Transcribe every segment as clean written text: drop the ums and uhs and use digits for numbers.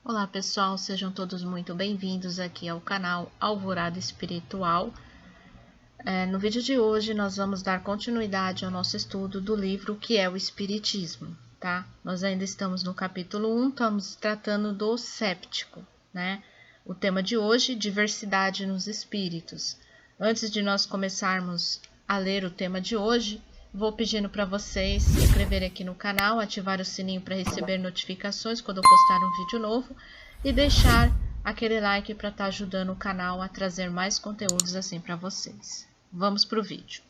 Olá pessoal, sejam todos muito bem-vindos aqui ao canal Alvorada Espiritual. No vídeo de hoje nós vamos dar continuidade ao nosso estudo do livro que é o Espiritismo, tá? Nós ainda estamos no capítulo 1, estamos tratando do séptico, né? O tema de hoje, diversidade nos espíritos. Antes de nós começarmos a ler o tema de hoje, vou pedindo para vocês se inscreverem aqui no canal, ativar o sininho para receber notificações quando eu postar um vídeo novo e deixar aquele like para estar ajudando o canal a trazer mais conteúdos assim para vocês. Vamos para o vídeo.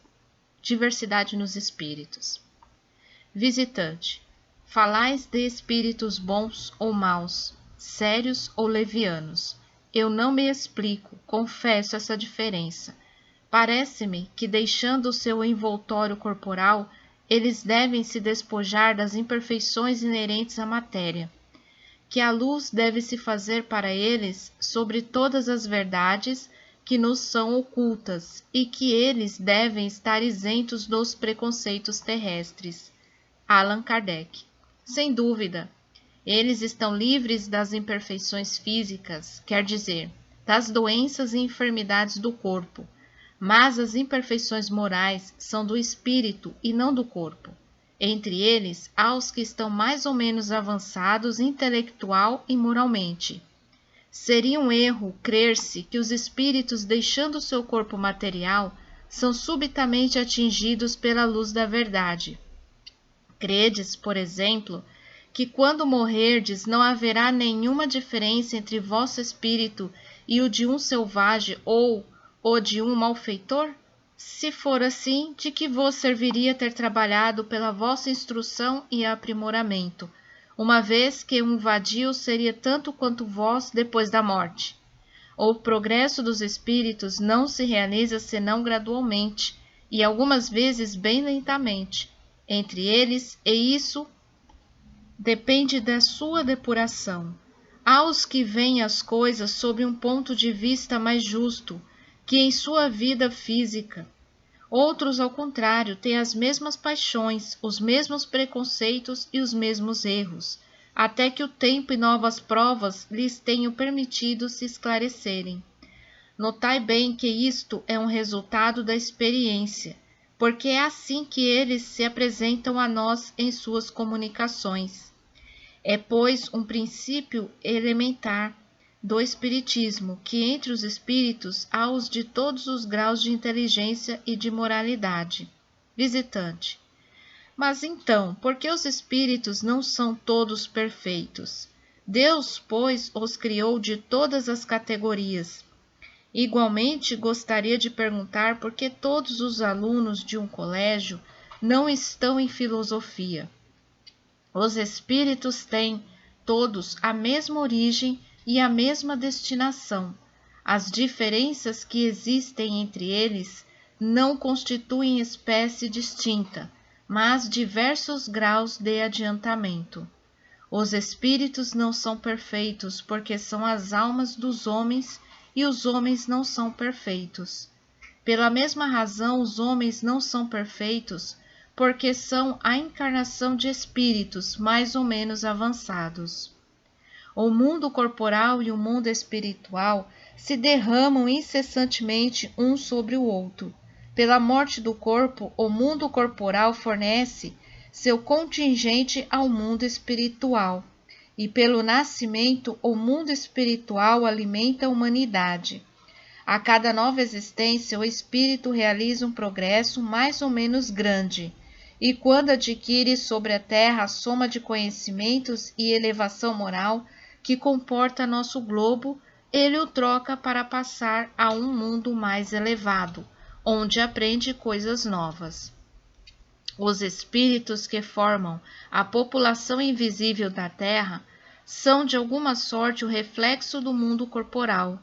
Diversidade nos espíritos. Visitante, falais de espíritos bons ou maus, sérios ou levianos. Eu não me explico, confesso essa diferença. Parece-me que, deixando o seu envoltório corporal, eles devem se despojar das imperfeições inerentes à matéria, que a luz deve se fazer para eles sobre todas as verdades que nos são ocultas e que eles devem estar isentos dos preconceitos terrestres. Allan Kardec. Sem dúvida, eles estão livres das imperfeições físicas, quer dizer, das doenças e enfermidades do corpo. Mas as imperfeições morais são do espírito e não do corpo. Entre eles, há os que estão mais ou menos avançados intelectual e moralmente. Seria um erro crer-se que os espíritos, deixando seu corpo material, são subitamente atingidos pela luz da verdade. Credes, por exemplo, que quando morrerdes não haverá nenhuma diferença entre vosso espírito e o de um selvagem ou de um malfeitor? Se for assim, de que vos serviria ter trabalhado pela vossa instrução e aprimoramento, uma vez que um vadio seria tanto quanto vós depois da morte? O progresso dos espíritos não se realiza senão gradualmente, e algumas vezes bem lentamente, entre eles, e isso depende da sua depuração. Há os que veem as coisas sob um ponto de vista mais justo que em sua vida física. Outros, ao contrário, têm as mesmas paixões, os mesmos preconceitos e os mesmos erros, até que o tempo e novas provas lhes tenham permitido se esclarecerem. Notai bem que isto é um resultado da experiência, porque é assim que eles se apresentam a nós em suas comunicações. É, pois, um princípio elementar do espiritismo, que entre os espíritos há os de todos os graus de inteligência e de moralidade. Visitante. Mas então, por que os espíritos não são todos perfeitos? Deus, pois, os criou de todas as categorias. Igualmente, gostaria de perguntar por que todos os alunos de um colégio não estão em filosofia. Os espíritos têm todos a mesma origem e a mesma destinação. As diferenças que existem entre eles não constituem espécie distinta, mas diversos graus de adiantamento. Os espíritos não são perfeitos porque são as almas dos homens e os homens não são perfeitos. Pela mesma razão, os homens não são perfeitos porque são a encarnação de espíritos mais ou menos avançados. O mundo corporal e o mundo espiritual se derramam incessantemente um sobre o outro. Pela morte do corpo, o mundo corporal fornece seu contingente ao mundo espiritual, e pelo nascimento, o mundo espiritual alimenta a humanidade. A cada nova existência, o espírito realiza um progresso mais ou menos grande, e quando adquire sobre a terra a soma de conhecimentos e elevação moral que comporta nosso globo, ele o troca para passar a um mundo mais elevado, onde aprende coisas novas. Os espíritos que formam a população invisível da Terra são de alguma sorte o reflexo do mundo corporal.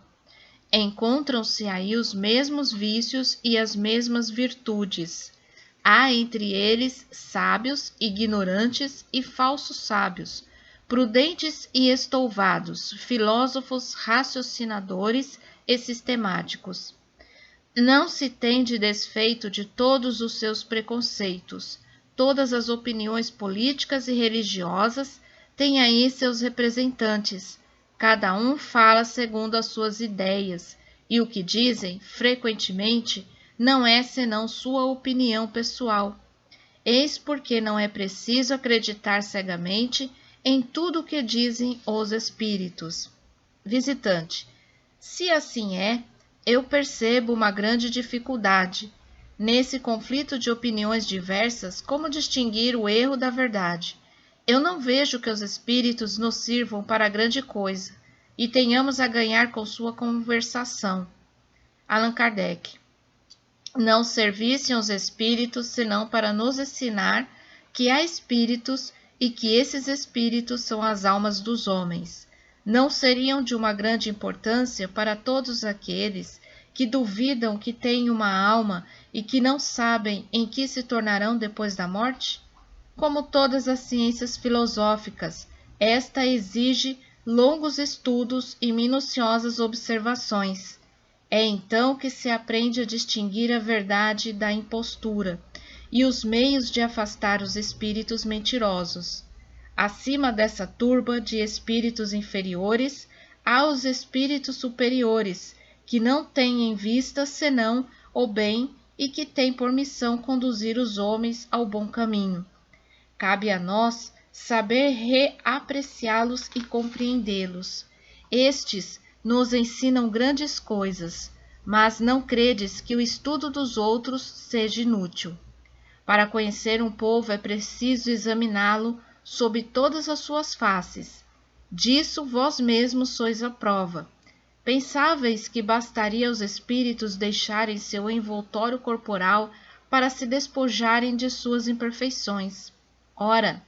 Encontram-se aí os mesmos vícios e as mesmas virtudes. Há entre eles sábios, ignorantes e falsos sábios, prudentes e estouvados, filósofos, raciocinadores e sistemáticos. Não se tem de desfeito de todos os seus preconceitos. Todas as opiniões políticas e religiosas têm aí seus representantes, Cada um fala segundo as suas ideias, e o que dizem, frequentemente, não é senão sua opinião pessoal. Eis porque não é preciso acreditar cegamente em tudo o que dizem os espíritos. Visitante: se assim é, eu percebo uma grande dificuldade. Nesse conflito de opiniões diversas, como distinguir o erro da verdade? Eu não vejo que os espíritos nos sirvam para grande coisa e tenhamos a ganhar com sua conversação. Allan Kardec: não servissem os espíritos senão para nos ensinar que há espíritos e que esses espíritos são as almas dos homens. Não seriam de uma grande importância para todos aqueles que duvidam que têm uma alma e que não sabem em que se tornarão depois da morte? Como todas as ciências filosóficas, esta exige longos estudos e minuciosas observações. É então que se aprende a distinguir a verdade da impostura e os meios de afastar os espíritos mentirosos. Acima dessa turba de espíritos inferiores, há os espíritos superiores, que não têm em vista senão o bem e que têm por missão conduzir os homens ao bom caminho. Cabe a nós saber reapreciá-los e compreendê-los. Estes nos ensinam grandes coisas, mas não credes que o estudo dos outros seja inútil. Para conhecer um povo é preciso examiná-lo sob todas as suas faces. Disso vós mesmos sois a prova. Pensáveis que bastaria aos espíritos deixarem seu envoltório corporal para se despojarem de suas imperfeições. Ora,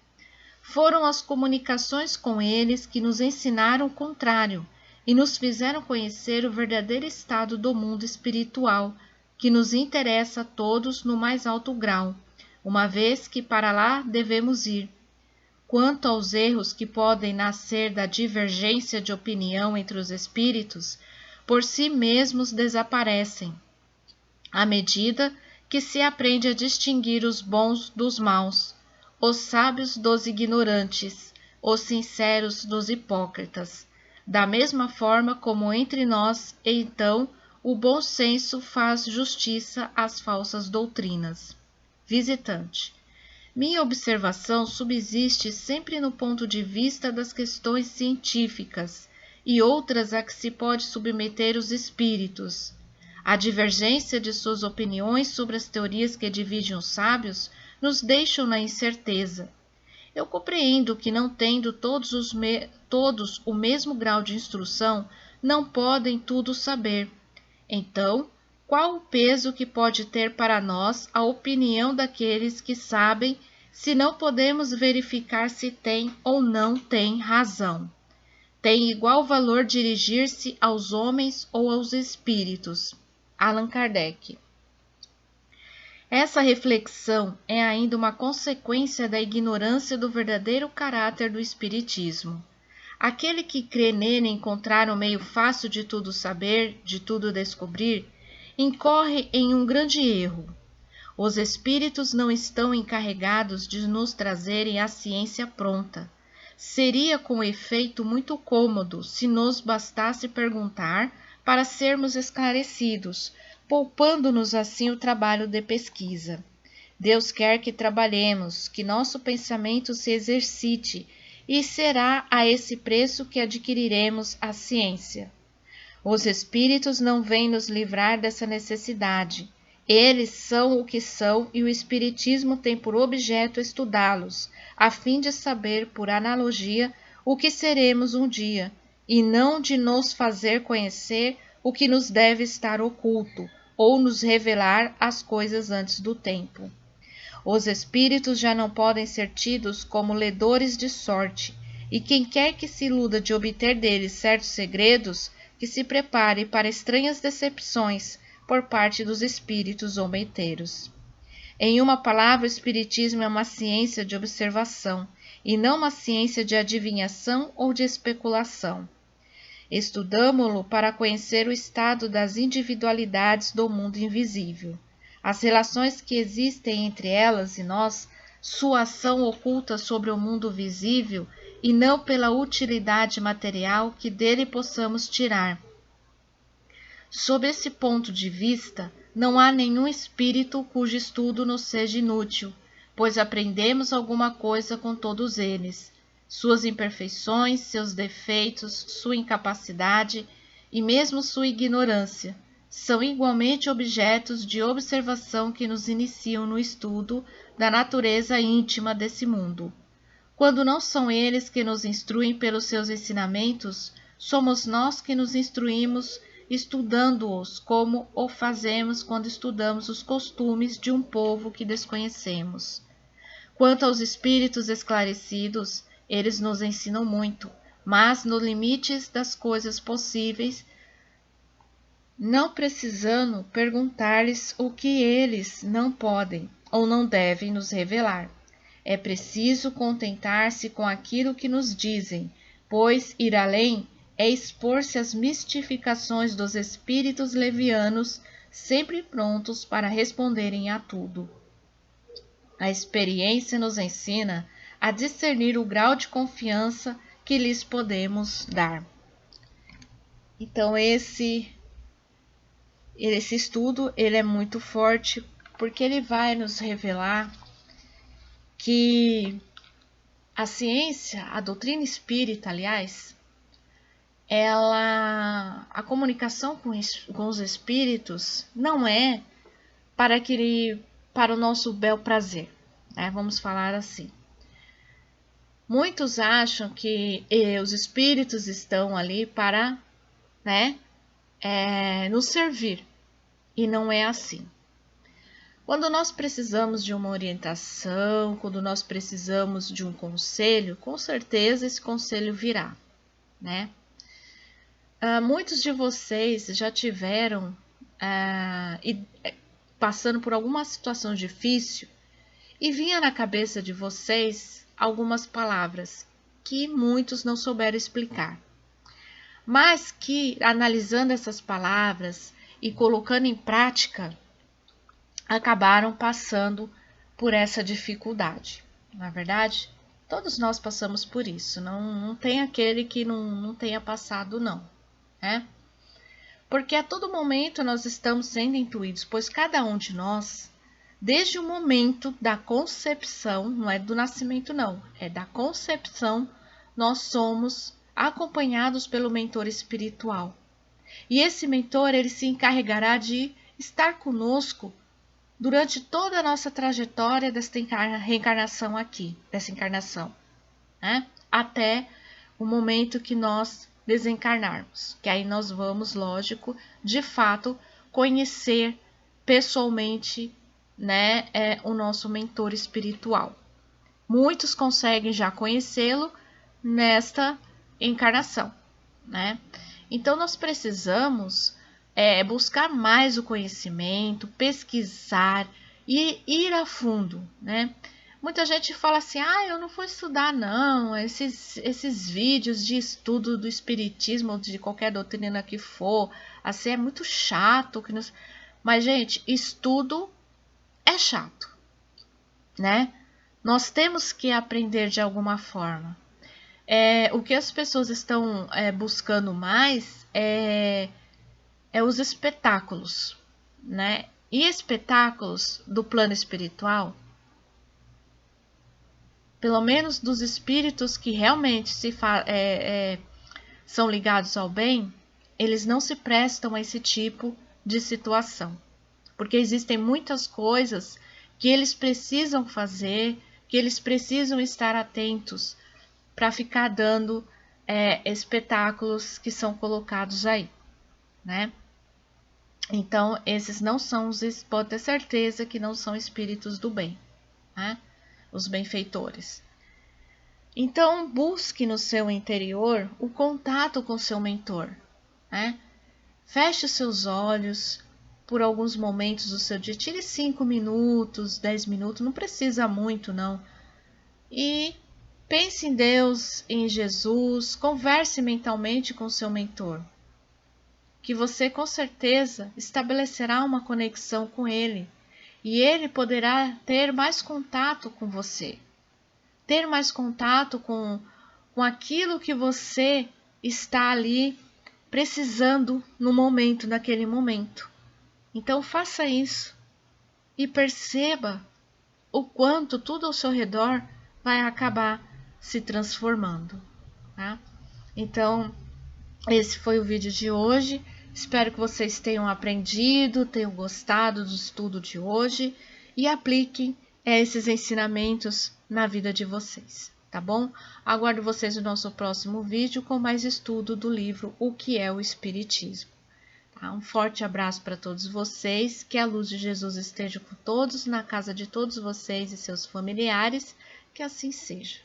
foram as comunicações com eles que nos ensinaram o contrário e nos fizeram conhecer o verdadeiro estado do mundo espiritual, que nos interessa a todos no mais alto grau, uma vez que para lá devemos ir. Quanto aos erros que podem nascer da divergência de opinião entre os espíritos, por si mesmos desaparecem, à medida que se aprende a distinguir os bons dos maus, os sábios dos ignorantes, os sinceros dos hipócritas. Da mesma forma como entre nós, então, o bom senso faz justiça às falsas doutrinas. Visitante: minha observação subsiste sempre no ponto de vista das questões científicas e outras a que se pode submeter os espíritos. A divergência de suas opiniões sobre as teorias que dividem os sábios nos deixam na incerteza. Eu compreendo que, não tendo todos o mesmo grau de instrução, não podem tudo saber. Então, qual o peso que pode ter para nós a opinião daqueles que sabem, se não podemos verificar se tem ou não tem razão? Tem igual valor dirigir-se aos homens ou aos espíritos? Allan Kardec. Essa reflexão é ainda uma consequência da ignorância do verdadeiro caráter do espiritismo. Aquele que crê nele encontrar um meio fácil de tudo saber, de tudo descobrir, incorre em um grande erro. Os espíritos não estão encarregados de nos trazerem a ciência pronta. Seria, com efeito, muito cômodo se nos bastasse perguntar para sermos esclarecidos, poupando-nos assim o trabalho de pesquisa. Deus quer que trabalhemos, que nosso pensamento se exercite, e será a esse preço que adquiriremos a ciência. Os espíritos não vêm nos livrar dessa necessidade. Eles são o que são e o espiritismo tem por objeto estudá-los, a fim de saber, por analogia, o que seremos um dia, e não de nos fazer conhecer o que nos deve estar oculto, ou nos revelar as coisas antes do tempo. Os espíritos já não podem ser tidos como ledores de sorte, e quem quer que se iluda de obter deles certos segredos, que se prepare para estranhas decepções por parte dos espíritos zombeteiros. Em uma palavra, o espiritismo é uma ciência de observação, e não uma ciência de adivinhação ou de especulação. Estudamo-lo para conhecer o estado das individualidades do mundo invisível, as relações que existem entre elas e nós, sua ação oculta sobre o mundo visível e não pela utilidade material que dele possamos tirar. Sob esse ponto de vista, não há nenhum espírito cujo estudo nos seja inútil, pois aprendemos alguma coisa com todos eles. Suas imperfeições, seus defeitos, sua incapacidade e mesmo sua ignorância são igualmente objetos de observação que nos iniciam no estudo da natureza íntima desse mundo. Quando não são eles que nos instruem pelos seus ensinamentos, somos nós que nos instruímos estudando-os, como o fazemos quando estudamos os costumes de um povo que desconhecemos. Quanto aos espíritos esclarecidos, eles nos ensinam muito, mas nos limites das coisas possíveis, não precisando perguntar-lhes o que eles não podem ou não devem nos revelar. É preciso contentar-se com aquilo que nos dizem, pois ir além é expor-se às mistificações dos espíritos levianos, sempre prontos para responderem a tudo. A experiência nos ensina a discernir o grau de confiança que lhes podemos dar. Então esse estudo ele é muito forte porque ele vai nos revelar que a ciência, a doutrina espírita, aliás, a comunicação com os espíritos não é para o nosso bel prazer, né? Vamos falar assim. Muitos acham que os espíritos estão ali para, né, nos servir, e não é assim. Quando nós precisamos de uma orientação, quando nós precisamos de um conselho, com certeza esse conselho virá, né? Muitos de vocês já tiveram passando por alguma situação difícil e vinha na cabeça de vocês algumas palavras que muitos não souberam explicar, mas que analisando essas palavras e colocando em prática, acabaram passando por essa dificuldade. Na verdade, todos nós passamos por isso, não tem aquele que não tenha passado não, né? Porque a todo momento nós estamos sendo intuídos, pois cada um de nós, desde o momento da concepção, não é do nascimento não, é da concepção, nós somos acompanhados pelo mentor espiritual. E esse mentor, ele se encarregará de estar conosco durante toda a nossa trajetória desta reencarnação aqui, dessa encarnação, né? Até o momento que nós desencarnarmos, que aí nós vamos, lógico, de fato, conhecer pessoalmente, né, o nosso mentor espiritual. Muitos conseguem já conhecê-lo nesta encarnação, né? Então nós precisamos buscar mais o conhecimento, pesquisar e ir a fundo, né? Muita gente fala assim, eu não vou estudar não, esses vídeos de estudo do espiritismo ou de qualquer doutrina que for, assim é muito chato. Mas gente, estudo é chato, né? Nós temos que aprender de alguma forma. O que as pessoas estão buscando mais é os espetáculos, né? E espetáculos do plano espiritual, pelo menos dos espíritos que realmente são ligados ao bem, eles não se prestam a esse tipo de situação. Porque existem muitas coisas que eles precisam fazer, que eles precisam estar atentos para ficar dando espetáculos que são colocados aí, né? Então, esses não são pode ter certeza que não são espíritos do bem, né? Os benfeitores. Então, busque no seu interior o contato com seu mentor, né? Feche os seus olhos por alguns momentos do seu dia. Tire 5 minutos, 10 minutos, não precisa muito, não. E pense em Deus, em Jesus, converse mentalmente com seu mentor, que você com certeza estabelecerá uma conexão com ele e ele poderá ter mais contato com você, ter mais contato com com aquilo que você está ali precisando no momento, naquele momento. Então faça isso e perceba o quanto tudo ao seu redor vai acabar se transformando, tá? Então, esse foi o vídeo de hoje. Espero que vocês tenham aprendido, tenham gostado do estudo de hoje e apliquem esses ensinamentos na vida de vocês, tá bom? Aguardo vocês no nosso próximo vídeo com mais estudo do livro O que é o Espiritismo. Tá? Um forte abraço para todos vocês, que a luz de Jesus esteja com todos, na casa de todos vocês e seus familiares, que assim seja.